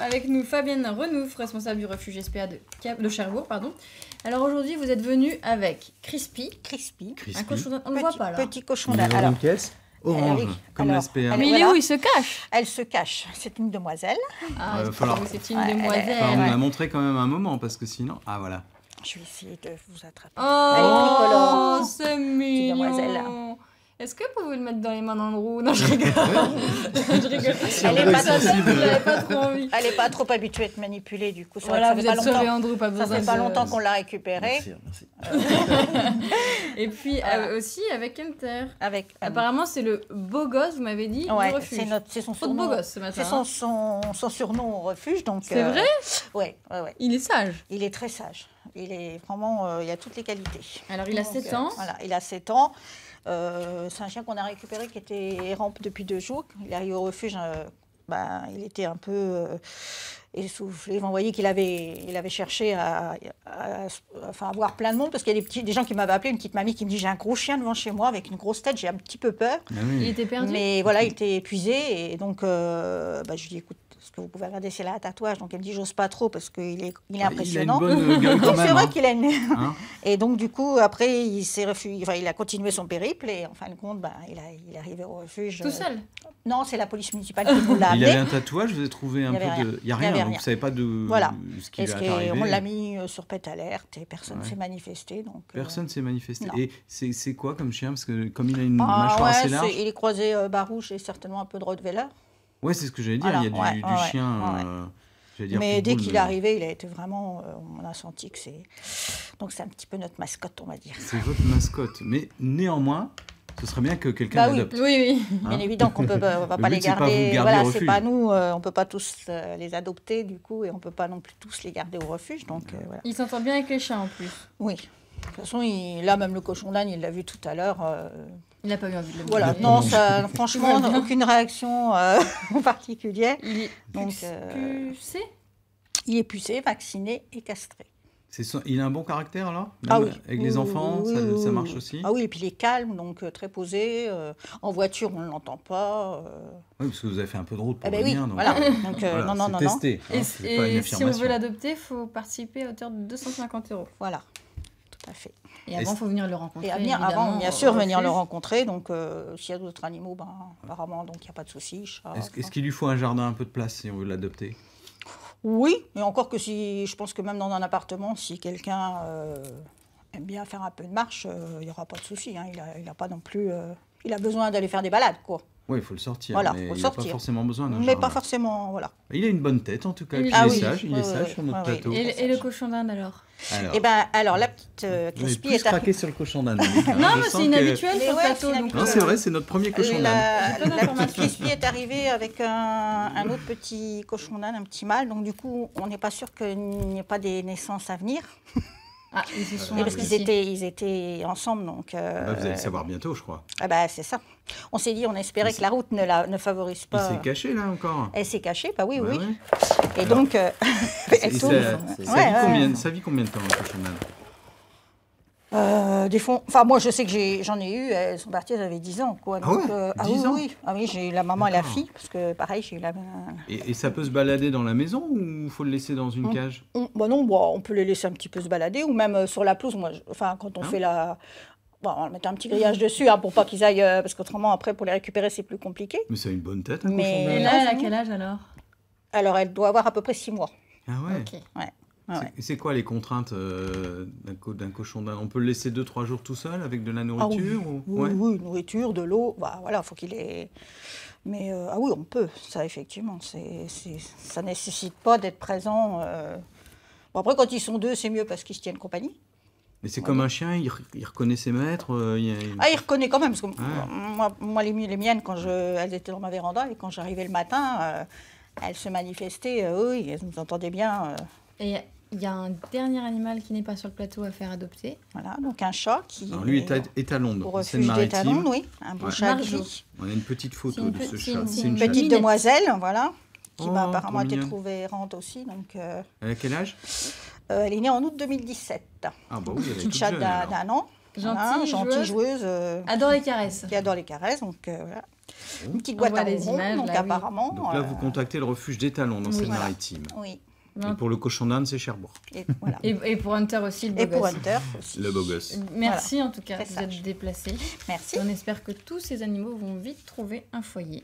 avec nous Fabienne Renouf, responsable du refuge SPA de Cherbourg. Pardon. Alors aujourd'hui, vous êtes venu avec Crispy. Un cochon d'Inde, on ne le voit pas là. Petit cochon d'Inde. Alors, une pièce orange, comme la SPA. Mais il est où? Il se cache? Elle se cache. C'est une demoiselle. Ah, c'est une Ouais, demoiselle. Enfin, on l'a montré quand même un moment, parce que sinon... Ah, voilà. Je vais essayer de vous attraper. Oh, c'est Petite mignon. demoiselle. Est-ce que vous pouvez le mettre dans les mains d'Andrew? Non, je rigole. Je rigole. Elle est pas Vous n'avez pas trop envie. Elle n'est pas trop habituée à être manipulée, du coup. Voilà, vous êtes sauvé, Andrew, pas Ça besoin fait pas de... longtemps qu'on l'a récupérée. Merci. Et puis Voilà. aussi avec Hunter. Avec, Apparemment, c'est le beau gosse, vous m'avez dit, ouais, du refuge. c'est son Trop de surnom. beau gosse ce matin. C'est son surnom au refuge. C'est vrai? Ouais. Il est sage. Il est très sage. Il est vraiment, il a toutes les qualités. Alors, il a 7 ans. Voilà, il a 7 ans. C'est un chien qu'on a récupéré qui était errant depuis 2 jours. Il est arrivé au refuge, il était un peu essoufflé. On voyait qu'il avait cherché à voir plein de monde, parce qu'il y a des gens qui m'avaient appelé, une petite mamie qui me dit « J'ai un gros chien devant chez moi avec une grosse tête, j'ai un petit peu peur. Ah oui. Il était perdu. Mais voilà, il était épuisé. Et donc, je lui dis « Écoute, est-ce que vous pouvez regarder, c'est là un tatouage ». Donc elle me dit « J'ose pas trop parce qu'il est impressionnant ». Il a une bonne gueule quand même. C'est vrai hein. qu'il a une... Hein. Et donc, du coup, après, il a continué son périple et en fin de compte, il est arrivé au refuge. Tout seul? Non, c'est la police municipale qui nous l'a Il amené. avait un tatouage, vous avez trouvé un peu de... Il n'y a rien, donc vous ne savez pas de Voilà. ce qui lui est arrivé. On l'a mis sur pet alerte et personne ne s'est manifesté. Donc, Personne ne s'est manifesté. non. Et c'est quoi comme chien? Parce que comme il a une mâchoire assez large... il est croisé barouche et certainement un peu de Rottweiler. Ouais, c'est ce que j'allais dire. Voilà, Il y a du chien... j'allais dire Mais dès pitbull, qu'il est arrivé, il a été vraiment... on a senti que c'est... Donc c'est un petit peu notre mascotte, on va dire. C'est votre mascotte. Mais néanmoins, ce serait bien que quelqu'un l'adopte. Oui. Bien évident qu'on on va pas but, les c'est pas vous garder. le garder Voilà, au c'est refuge. pas nous. On peut pas tous les adopter du coup, et on peut pas non plus tous les garder au refuge. Donc voilà. Il s'entend bien avec les chiens en plus. Oui. De toute façon, là même le cochon d'Inde, il l'a vu tout à l'heure. Il n'a pas eu envie de le Voilà. voir. Non, franchement, aucune réaction particulière. Il est Donc, pucé? il est pucé, vacciné et castré. Il a un bon caractère alors? Ah Même oui. Avec les enfants, ça marche aussi? Ah oui, et puis il est calme, donc très posé. En voiture, on ne l'entend pas. Oui, parce que vous avez fait un peu de route pour Eh ben venir. oui, donc, voilà. Donc, voilà, non. c'est testé. Et, Hein, c'est pas une et si on affirmation. veut l'adopter, il faut participer à hauteur de 250 €. Voilà, tout à fait. Et avant, il faut venir le rencontrer. Et avant, évidemment, bien au sûr, venir refuge. le rencontrer. Donc, s'il y a d'autres animaux, apparemment, donc il n'y a pas de souci. Chat, Est-ce qu'il lui faut un jardin, un peu de place si on veut l'adopter? Oui, et encore que si, je pense que même dans un appartement, si quelqu'un aime bien faire un peu de marche, il n'y aura pas de souci. Hein. Il a pas non plus... il a besoin d'aller faire des balades, quoi. Oui, il faut le sortir. Voilà, mais faut le il n'a pas sortir. forcément besoin d'un Mais jardin. pas forcément, voilà. Il a une bonne tête en tout cas. Il Puis est- il est oui. sage, il est Ouais, sage ouais, sur notre ouais, plateau. Et le cochon d'Inde alors? Alors, La petite vous avez Crispy plus est arrivée. craqué sur le cochon d'Inde. Non, mais c'est inhabituel Mais sur le ouais, plateau. c'est donc, Non, c'est vrai, c'est notre premier cochon d'Inde. La Plein petite d'informations. Crispy est arrivée avec un autre petit cochon d'Inde, un petit mâle. Donc du coup, on n'est pas sûr qu'il n'y ait pas des naissances à venir. Ah, ils se sont Et parce qu'ils associés. ils étaient ensemble. Donc, Vous allez le savoir bientôt, je crois. c'est ça. On s'est dit, on espérait que la route ne favorise Il pas. s'est caché là encore. Elle s'est cachée, oui. Ouais. Et Alors, donc, elle Et tourne. ça vit combien de temps, le cochon d'Inde? Des fois, moi je sais que j'en ai eu, elles sont parties, elles avaient 10 ans. Quoi. Ah ouais, 10 ans? Oui. Ah oui, j'ai eu la maman et la D'accord. fille, parce que pareil, j'ai eu la... Et ça peut se balader dans la maison ou il faut le laisser dans une cage? on peut les laisser un petit peu se balader, ou même sur la pelouse. Quand on fait la... on va mettre un petit grillage dessus pour pas qu'ils aillent, parce qu'autrement, après, pour les récupérer, c'est plus compliqué. Mais ça a une bonne tête, un Mais- cochon Et d'Inde. là, elle a quel âge alors? Alors, elle doit avoir à peu près 6 mois. Ah ouais. Ok. Ouais. C'est quoi les contraintes d'un cochon d'Inde? On peut le laisser 2-3 jours tout seul avec de la nourriture ou... Oui, nourriture, de l'eau, voilà, faut qu'il ait... Mais oui, on peut, ça effectivement, ça nécessite pas d'être présent. Après, quand ils sont deux, c'est mieux parce qu'ils se tiennent compagnie. Mais c'est comme un chien, il reconnaît ses maîtres. Il reconnaît quand même, parce que moi les miennes, elles étaient dans ma véranda, et quand j'arrivais le matin, elles se manifestaient, oui, elles nous entendaient bien. Et il y a un dernier animal qui n'est pas sur le plateau à faire adopter. Voilà, donc un chat qui Alors lui est à Londres, au en refuge des Talons, Seine-Maritime. oui, un beau Ouais. chat Marjo. gris. On a une petite C'est photo une de ce petite- chat. c'est C'est une une Petite minette. demoiselle, voilà, qui Oh, apparemment trop été mignonne. trouvée errante aussi. Donc, Elle a quel âge? elle est née en août 2017. Ah bah oui, elle est Petite toute chatte jeune, alors. d'un an. Gentille joueuse. Adore les caresses. Qui adore les caresses, donc voilà. Une petite boîte à bonbons, images, donc là, apparemment... Donc là, vous contactez le refuge des Talons dans Seine-Maritime. Oui. Et pour le cochon d'Inde, c'est Cherbourg. Et, voilà. Et pour Hunter aussi, le beau gosse. Et pour Hunter aussi. Le beau gosse. Merci en tout cas, vous êtes déplacés. Merci. On espère que tous ces animaux vont vite trouver un foyer.